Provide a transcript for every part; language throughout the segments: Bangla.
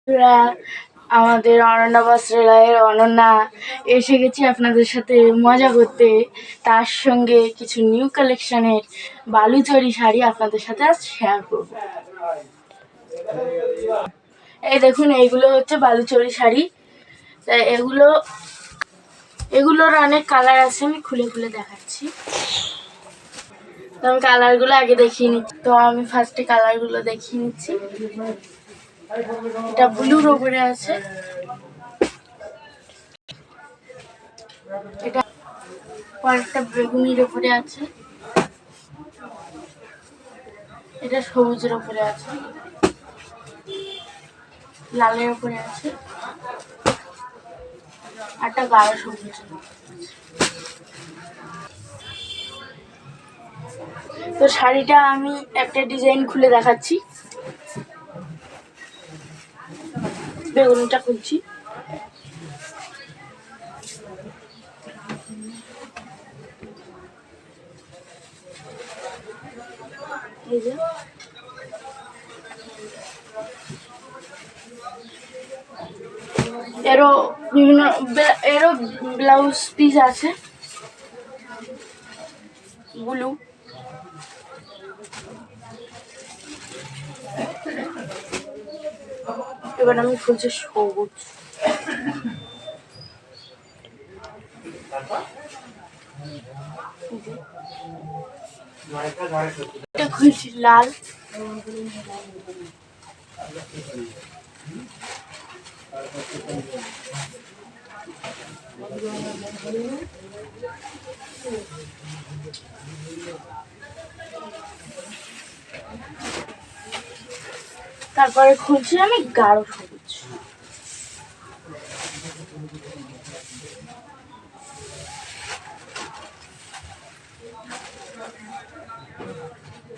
বন্ধুরা, আমাদের অনন্যা বস্ত্রালয়ের অনন্যা এসে গেছি আপনাদের সাথে মজা করতে। তার সঙ্গে কিছু নিউ কালেকশনের বালুচরী শাড়ি আপনাদের সাথে আজ শেয়ার করব। এই দেখুন, এইগুলো হচ্ছে বালুচরী শাড়ি। এগুলোর অনেক কালার আছে, আমি খুলে খুলে দেখাচ্ছি। তো আমি কালারগুলো আগে দেখিয়ে নিচ্ছি। তো আমি ফার্স্টে কালারগুলো দেখিয়ে নিচ্ছি। এটা ব্লুর ওপরে আছে, এটা কয়েকটা বেগুনির ওপরে আছে, এটা সবুজের ওপরে আছে, লালের ওপরে আছে, একটা গাঢ় সবুজ। তো শাড়িটা আমি একটা ডিজাইন খুলে দেখাচ্ছি। বেগুনিটা খুলছি। এই যে এরও ব্লাউজ পিস আছে ব্লু। এবার আমি খুলছি সবুজ। এটা খুলছি লাল। তারপরে খুলছি আমি গাঢ় সবুজ।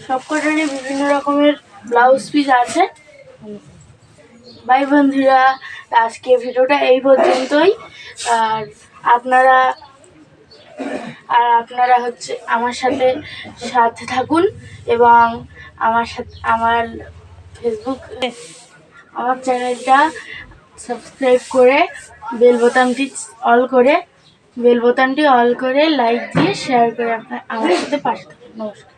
সবকটারই বিভিন্ন রকমের ব্লাউজ পিস আছে। বাই বন্ধুরা, আজকে ভিডিওটা এই পর্যন্তই। আর আপনারা হচ্ছে আমার সাথে থাকুন এবং আমার ফেসবুক আমার চ্যানেলটা সাবস্ক্রাইব করে বেল বোতামটি অল করে লাইক দিয়ে শেয়ার করে আমার সাথে পাশে থাকুন। নমস্কার।